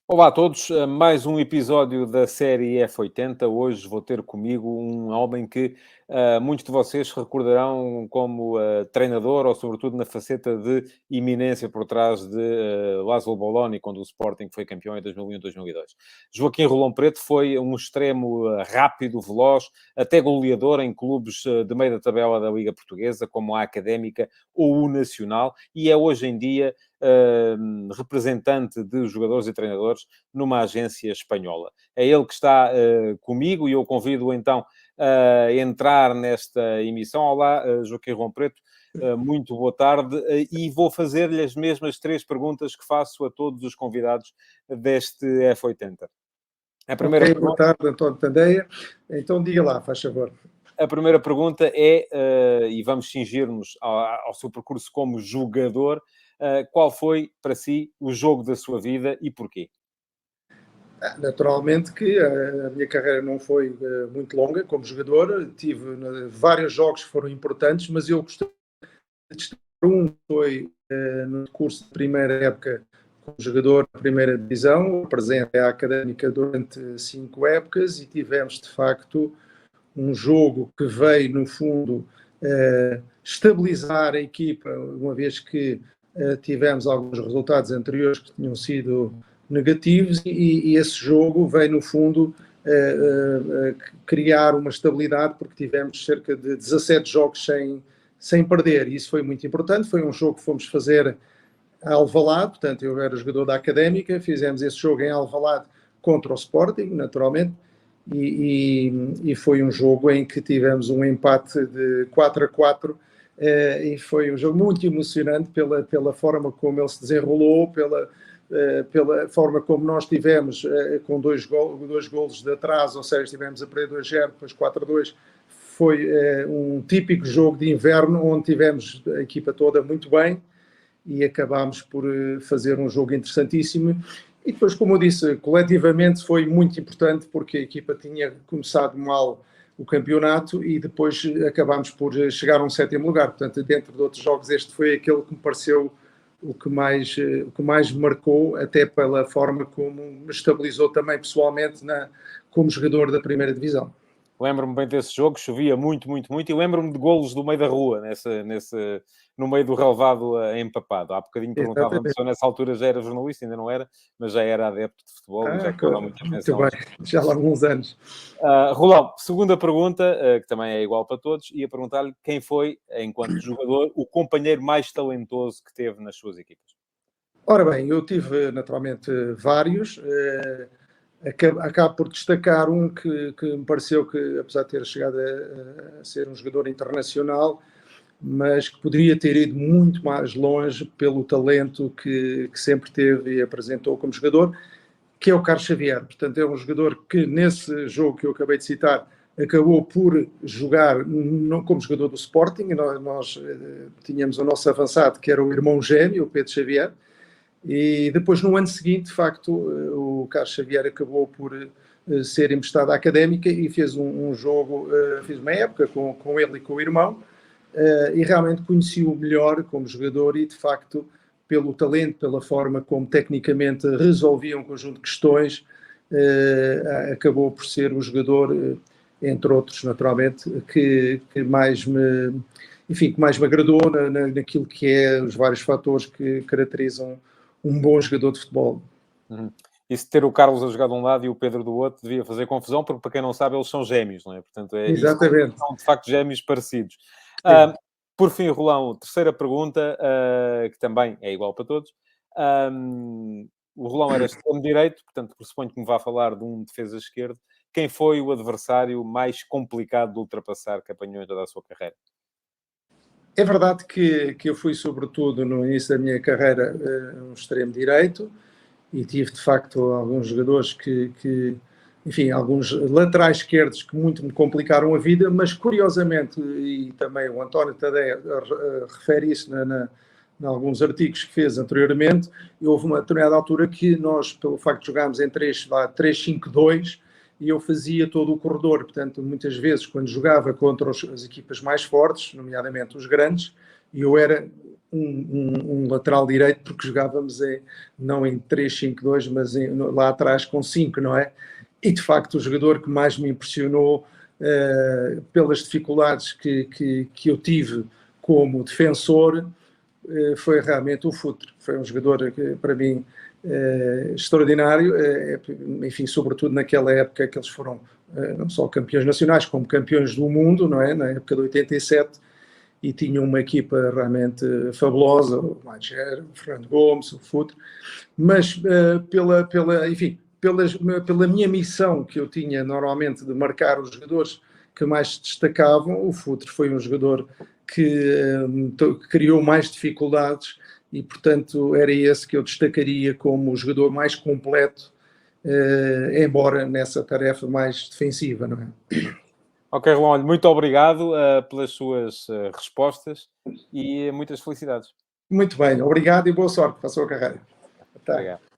Olá a todos, mais um episódio da série F80. Hoje vou ter comigo um homem que muitos de vocês recordarão como treinador, ou sobretudo na faceta de iminência por trás de Laszlo Bologna, quando o Sporting foi campeão em 2001-2002. Joaquim Rolão Preto foi um extremo rápido, veloz, até goleador em clubes de meio da tabela da Liga Portuguesa, como a Académica ou o Nacional, e é hoje em dia representante de jogadores e treinadores numa agência espanhola. É ele que está comigo e eu convido então a entrar nesta emissão. Olá, Joaquim Rolão Preto, muito boa tarde, e vou fazer-lhe as mesmas três perguntas que faço a todos os convidados deste F80. A primeira Ok, boa tarde, António Tandeia. Então diga lá, faz favor. A primeira pergunta é, e vamos cingir-nos ao seu percurso como jogador, qual foi, para si, o jogo da sua vida e porquê? Naturalmente que a minha carreira não foi muito longa como jogador, tive vários jogos que foram importantes, mas eu gostei de destacar um que foi no curso de primeira época como jogador da primeira divisão, presente à Académica durante 5 épocas e tivemos de facto um jogo que veio no fundo estabilizar a equipa, uma vez que tivemos alguns resultados anteriores que tinham sido negativos e esse jogo veio no fundo criar uma estabilidade porque tivemos cerca de 17 jogos sem perder e isso foi muito importante. Foi um jogo que fomos fazer a Alvalade, portanto eu era jogador da Académica, fizemos esse jogo em Alvalade contra o Sporting, naturalmente, e foi um jogo em que tivemos um empate de 4-4 e foi um jogo muito emocionante pela forma como ele se desenrolou, pela forma como nós tivemos com dois golos de atraso, ou seja, tivemos a perder 2-0, depois 4-2. Foi um típico jogo de inverno onde tivemos a equipa toda muito bem e acabámos por fazer um jogo interessantíssimo. E depois, como eu disse, coletivamente foi muito importante porque a equipa tinha começado mal o campeonato e depois acabámos por chegar a um 7º lugar. Portanto, dentro de outros jogos, este foi aquele que me pareceu o que mais me marcou, até pela forma como me estabilizou também pessoalmente como jogador da primeira divisão. Lembro-me bem desse jogo, chovia muito, e lembro-me de golos do meio da rua, no meio do relvado empapado. Há bocadinho perguntava-me se eu nessa altura já era jornalista, ainda não era, mas já era adepto de futebol e já estava muito atenção. Muito bem, já há alguns anos. Rolão, segunda pergunta, que também é igual para todos, ia perguntar-lhe quem foi, enquanto jogador, o companheiro mais talentoso que teve nas suas equipas? Ora bem, eu tive naturalmente vários. Acabo por destacar um que me pareceu que, apesar de ter chegado a ser um jogador internacional, mas que poderia ter ido muito mais longe pelo talento que sempre teve e apresentou como jogador, que é o Carlos Xavier. Portanto, é um jogador que, nesse jogo que eu acabei de citar, acabou por jogar como jogador do Sporting. Nós tínhamos o nosso avançado, que era o irmão gêmeo, o Pedro Xavier, e depois, no ano seguinte, de facto, o Carlos Xavier acabou por ser emprestado à Académica e fez um jogo, fez uma época com ele e com o irmão, e realmente conheci-o melhor como jogador e, de facto, pelo talento, pela forma como tecnicamente resolvia um conjunto de questões, acabou por ser o jogador, entre outros, naturalmente, que mais me agradou naquilo que é os vários fatores que caracterizam um bom jogador de futebol. E se ter o Carlos a jogar de um lado e o Pedro do outro devia fazer confusão, porque para quem não sabe, eles são gêmeos, não é? Portanto, Exatamente. São de facto gêmeos parecidos. Por fim, Rolão, terceira pergunta, que também é igual para todos. O Rolão era extremo direito, portanto, pressuponho que me vá falar de um defesa esquerdo. Quem foi o adversário mais complicado de ultrapassar que apanhou em toda a sua carreira? É verdade que eu fui, sobretudo, no início da minha carreira, um extremo direito e tive, de facto, alguns jogadores enfim, alguns laterais esquerdos que muito me complicaram a vida, mas, curiosamente, e também o António Tadeia refere isso em alguns artigos que fez anteriormente, houve uma determinada altura que nós, pelo facto de jogarmos em 3-5-2, e eu fazia todo o corredor. Portanto, muitas vezes, quando jogava contra as equipas mais fortes, nomeadamente os grandes, eu era um lateral direito, porque jogávamos não em 3-5-2, mas lá atrás com 5, não é? E de facto o jogador que mais me impressionou pelas dificuldades que eu tive como defensor foi realmente o Futre. Foi um jogador que, para mim, extraordinário, enfim, sobretudo naquela época que eles foram não só campeões nacionais, como campeões do mundo, não é? Na época de 87, e tinham uma equipa realmente fabulosa, o Mager, o Fernando Gomes, o Futre, mas pela minha missão que eu tinha normalmente de marcar os jogadores que mais se destacavam, o Futre foi um jogador que criou mais dificuldades e, portanto, era esse que eu destacaria como o jogador mais completo, embora nessa tarefa mais defensiva, não é? Ok, Rolão, muito obrigado pelas suas respostas e muitas felicidades. Muito bem, obrigado e boa sorte para a sua carreira. Até. Obrigado.